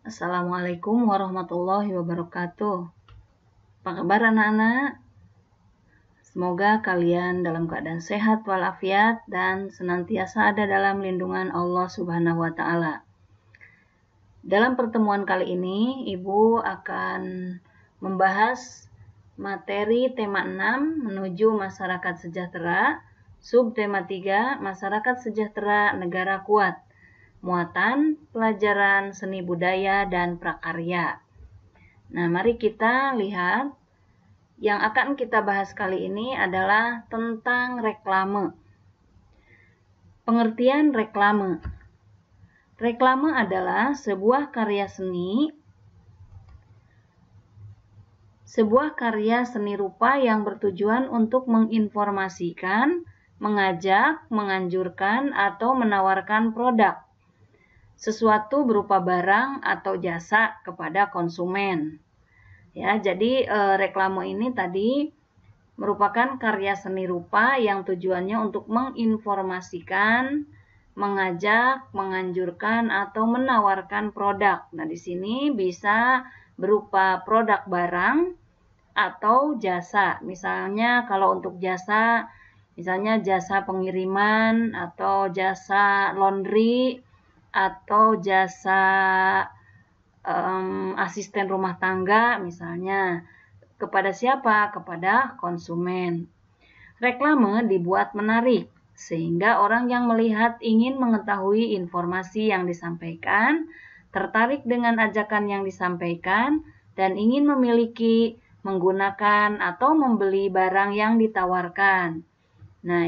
Assalamualaikum warahmatullahi wabarakatuh. Apa kabar anak-anak? Semoga kalian dalam keadaan sehat walafiat dan senantiasa ada dalam lindungan Allah Subhanahu wa taala. Dalam pertemuan kali ini, Ibu akan membahas materi tema 6 menuju masyarakat sejahtera, subtema 3 masyarakat sejahtera negara kuat. Muatan pelajaran seni budaya dan prakarya. Nah, mari kita lihat. Yang akan kita bahas kali ini adalah tentang reklame. Pengertian reklame. Reklame adalah sebuah karya seni rupa yang bertujuan untuk menginformasikan, mengajak, menganjurkan, atau menawarkan produk, sesuatu berupa barang atau jasa kepada konsumen. Ya, jadi reklame ini tadi merupakan karya seni rupa yang tujuannya untuk menginformasikan, mengajak, menganjurkan, atau menawarkan produk. Nah, di sini bisa berupa produk barang atau jasa. Misalnya kalau untuk jasa, misalnya jasa pengiriman atau jasa laundry atau jasa asisten rumah tangga misalnya. Kepada siapa? Kepada konsumen. Reklame dibuat menarik sehingga orang yang melihat ingin mengetahui informasi yang disampaikan, tertarik dengan ajakan yang disampaikan, dan ingin memiliki, menggunakan, atau membeli barang yang ditawarkan. Nah,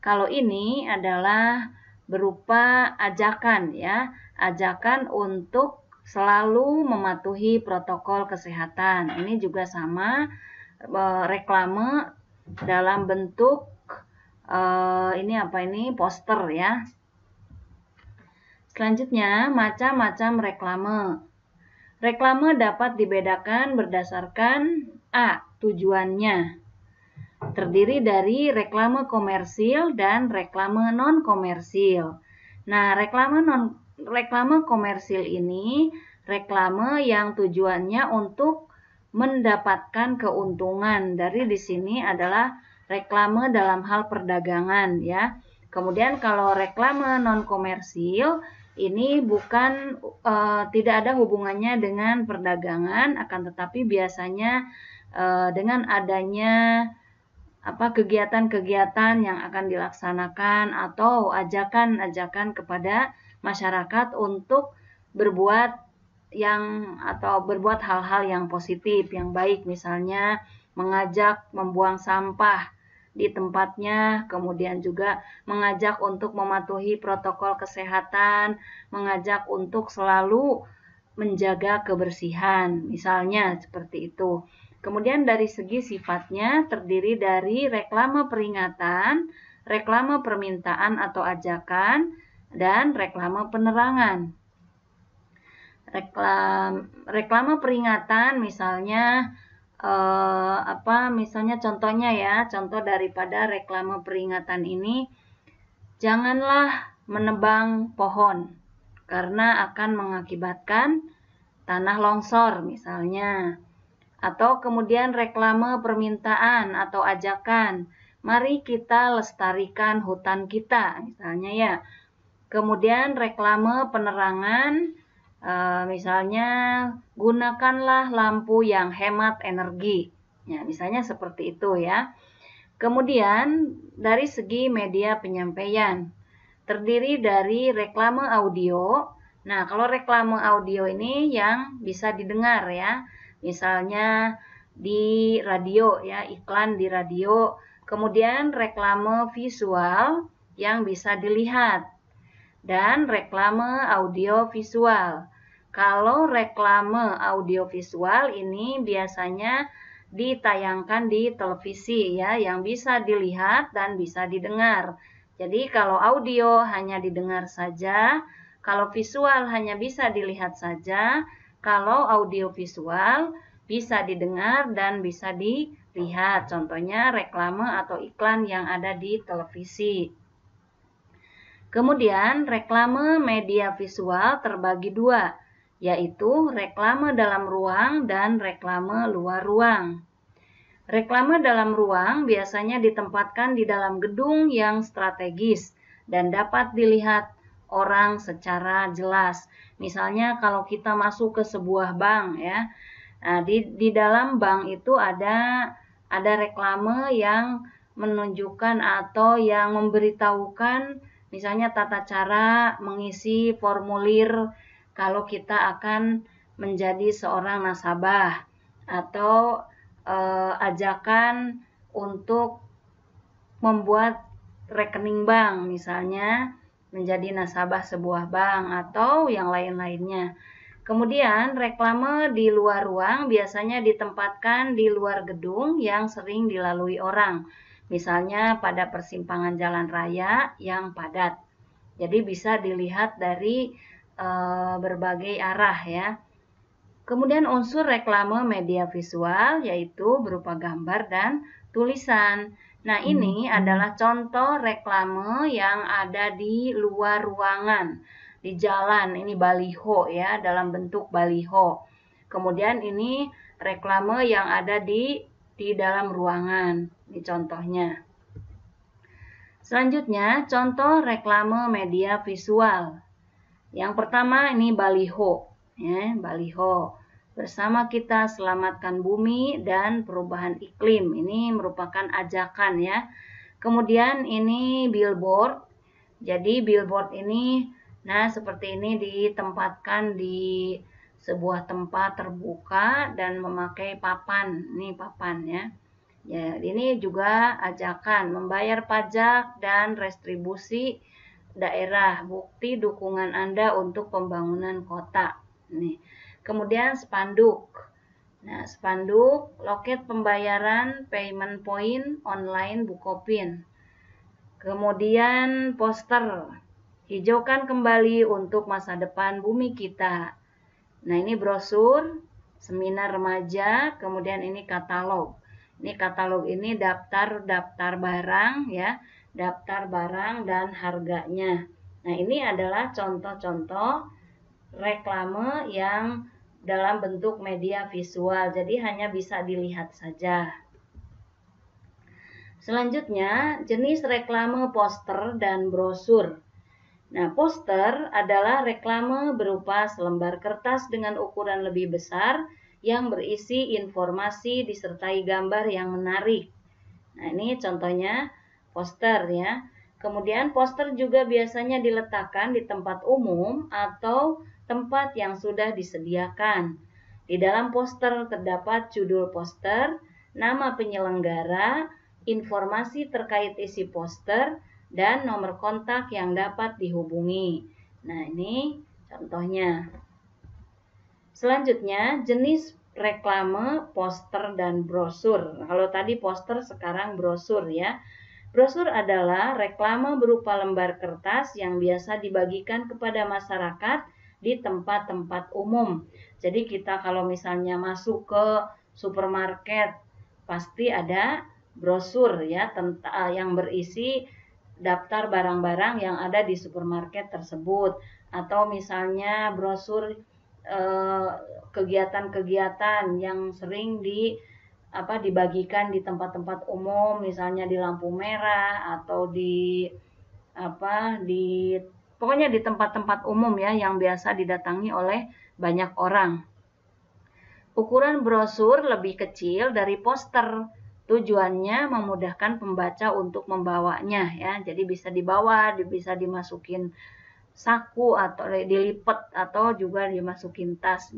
kalau ini adalah berupa ajakan ya, ajakan untuk selalu mematuhi protokol kesehatan. Ini juga sama, reklame dalam bentuk poster ya. Selanjutnya, macam-macam reklame. Reklame dapat dibedakan berdasarkan A. Tujuannya. Terdiri dari reklame komersil dan reklame non-komersil. Nah, reklame komersil ini reklame yang tujuannya untuk mendapatkan keuntungan. Dari di sini adalah reklame dalam hal perdagangan ya. Kemudian kalau reklame non-komersil ini tidak ada hubungannya dengan perdagangan, akan tetapi biasanya dengan adanya kegiatan-kegiatan yang akan dilaksanakan atau ajakan-ajakan kepada masyarakat untuk berbuat hal-hal yang positif, yang baik, misalnya mengajak membuang sampah di tempatnya, kemudian juga mengajak untuk mematuhi protokol kesehatan, mengajak untuk selalu menjaga kebersihan, misalnya seperti itu. Kemudian dari segi sifatnya terdiri dari reklame peringatan, reklame permintaan atau ajakan, dan reklame penerangan. Reklame peringatan misalnya contohnya ya, contoh daripada reklame peringatan ini, janganlah menebang pohon karena akan mengakibatkan tanah longsor misalnya. Atau kemudian reklame permintaan atau ajakan, mari kita lestarikan hutan kita misalnya ya. Kemudian reklame penerangan, misalnya gunakanlah lampu yang hemat energi. Ya, misalnya seperti itu ya. Kemudian dari segi media penyampaian, terdiri dari reklame audio. Nah, kalau reklame audio ini yang bisa didengar ya. Misalnya di radio ya, iklan di radio. Kemudian reklame visual yang bisa dilihat. Dan reklame audio visual. Kalau reklame audio visual ini biasanya ditayangkan di televisi ya, yang bisa dilihat dan bisa didengar. Jadi kalau audio hanya didengar saja, kalau visual hanya bisa dilihat saja, kalau audio visual bisa didengar dan bisa dilihat. Contohnya reklame atau iklan yang ada di televisi. Kemudian reklame media visual terbagi dua, yaitu reklame dalam ruang dan reklame luar ruang. Reklame dalam ruang biasanya ditempatkan di dalam gedung yang strategis dan dapat dilihat orang secara jelas. Misalnya kalau kita masuk ke sebuah bank ya, nah, di dalam bank itu ada reklame yang menunjukkan atau yang memberitahukan misalnya tata cara mengisi formulir kalau kita akan menjadi seorang nasabah atau ajakan untuk membuat rekening bank misalnya menjadi nasabah sebuah bank atau yang lain-lainnya. Kemudian reklame di luar ruang biasanya ditempatkan di luar gedung yang sering dilalui orang. Misalnya pada persimpangan jalan raya yang padat. Jadi bisa dilihat dari berbagai arah ya. Kemudian unsur reklame media visual yaitu berupa gambar dan tulisan. Nah, ini adalah contoh reklame yang ada di luar ruangan, di jalan. Ini baliho ya, dalam bentuk baliho. Kemudian ini reklame yang ada di dalam ruangan. Ini contohnya. Selanjutnya, contoh reklame media visual. Yang pertama ini baliho. Ya, baliho. Bersama kita selamatkan bumi dan perubahan iklim. Ini merupakan ajakan ya. Kemudian ini billboard. Jadi billboard ini seperti ini ditempatkan di sebuah tempat terbuka dan memakai papan. Ini papan ya. Ya, ini juga ajakan membayar pajak dan restribusi daerah, bukti dukungan Anda untuk pembangunan kota. Nih. Kemudian spanduk. Nah, spanduk, loket pembayaran, payment point, online Bukopin. Kemudian poster, hijaukan kembali untuk masa depan bumi kita. Nah, ini brosur, seminar remaja, kemudian ini katalog. Ini katalog ini daftar barang ya, daftar barang dan harganya. Nah, ini adalah contoh-contoh reklame yang dalam bentuk media visual, jadi hanya bisa dilihat saja. Selanjutnya, jenis reklame poster dan brosur. Nah, poster adalah reklame berupa selembar kertas dengan ukuran lebih besar yang berisi informasi disertai gambar yang menarik. Nah, ini contohnya poster ya. Kemudian poster juga biasanya diletakkan di tempat umum atau tempat yang sudah disediakan. Di dalam poster terdapat judul poster, nama penyelenggara, informasi terkait isi poster, dan nomor kontak yang dapat dihubungi. Nah, ini contohnya. Selanjutnya, jenis reklame poster dan brosur. Kalau tadi poster, sekarang brosur ya. Brosur adalah reklame berupa lembar kertas yang biasa dibagikan kepada masyarakat di tempat-tempat umum. Jadi kita kalau misalnya masuk ke supermarket, pasti ada brosur ya yang berisi daftar barang-barang yang ada di supermarket tersebut. Atau misalnya brosur kegiatan-kegiatan yang sering dibagikan di tempat-tempat umum, misalnya di lampu merah atau pokoknya di tempat-tempat umum ya yang biasa didatangi oleh banyak orang. Ukuran brosur lebih kecil dari poster. Tujuannya memudahkan pembaca untuk membawanya ya. Jadi bisa dibawa, bisa dimasukin saku atau dilipat atau juga dimasukin tas.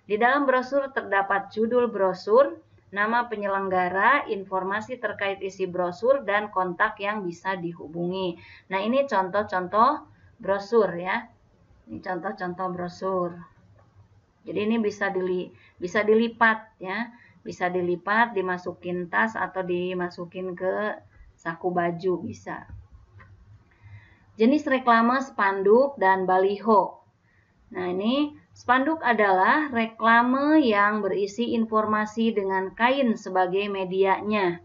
Di dalam brosur terdapat judul brosur, nama penyelenggara, informasi terkait isi brosur, dan kontak yang bisa dihubungi. Nah, ini contoh-contoh brosur ya. Ini contoh-contoh brosur. Jadi ini bisa dilipat ya. Bisa dilipat, dimasukin tas atau dimasukin ke saku baju bisa. Jenis reklame spanduk dan baliho. Nah, ini spanduk adalah reklame yang berisi informasi dengan kain sebagai medianya.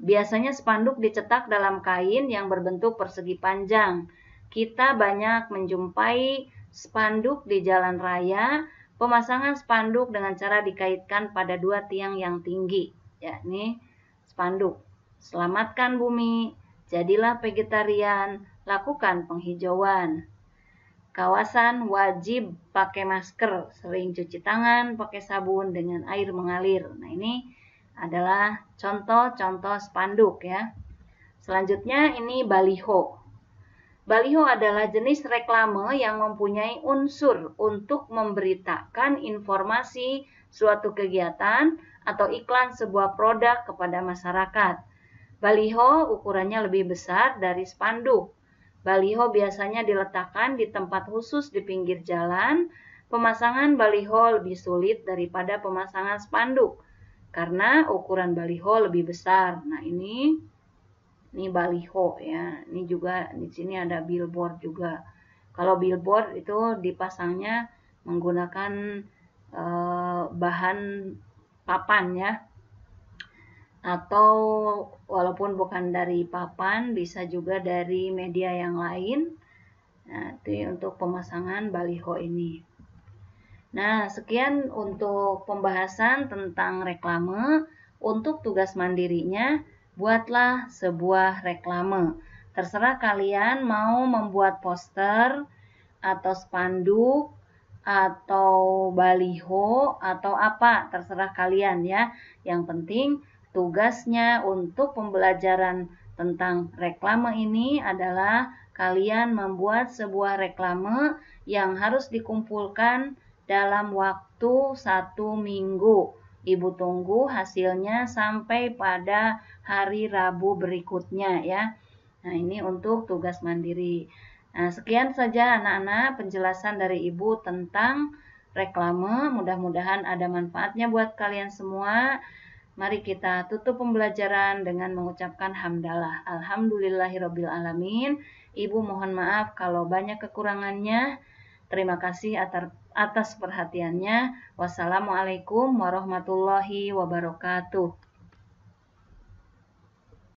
Biasanya spanduk dicetak dalam kain yang berbentuk persegi panjang. Kita banyak menjumpai spanduk di jalan raya, pemasangan spanduk dengan cara dikaitkan pada 2 tiang yang tinggi. Ya, ini spanduk. Selamatkan bumi, jadilah vegetarian, lakukan penghijauan. Kawasan wajib pakai masker, sering cuci tangan, pakai sabun dengan air mengalir. Nah, ini adalah contoh-contoh spanduk ya. Selanjutnya ini baliho. Baliho adalah jenis reklame yang mempunyai unsur untuk memberitakan informasi suatu kegiatan atau iklan sebuah produk kepada masyarakat. Baliho ukurannya lebih besar dari spanduk. Baliho biasanya diletakkan di tempat khusus di pinggir jalan. Pemasangan baliho lebih sulit daripada pemasangan spanduk karena ukuran baliho lebih besar. Nah, ini baliho ya. Ini juga di sini ada billboard juga. Kalau billboard itu dipasangnya menggunakan bahan papan ya. Atau walaupun bukan dari papan, bisa juga dari media yang lain. Nah, itu untuk pemasangan baliho ini. Nah, sekian untuk pembahasan tentang reklame. Untuk tugas mandirinya, buatlah sebuah reklame. Terserah kalian mau membuat poster atau spanduk atau baliho atau apa, terserah kalian ya. Yang penting tugasnya untuk pembelajaran tentang reklame ini adalah kalian membuat sebuah reklame yang harus dikumpulkan dalam waktu 1 minggu. Ibu tunggu hasilnya sampai pada hari Rabu berikutnya ya. Nah, ini untuk tugas mandiri. Nah, sekian saja anak-anak penjelasan dari Ibu tentang reklame. Mudah-mudahan ada manfaatnya buat kalian semua. Mari kita tutup pembelajaran dengan mengucapkan hamdalah. Alhamdulillahirabbil alamin. Ibu mohon maaf kalau banyak kekurangannya. Terima kasih atas perhatiannya. Wassalamualaikum warahmatullahi wabarakatuh.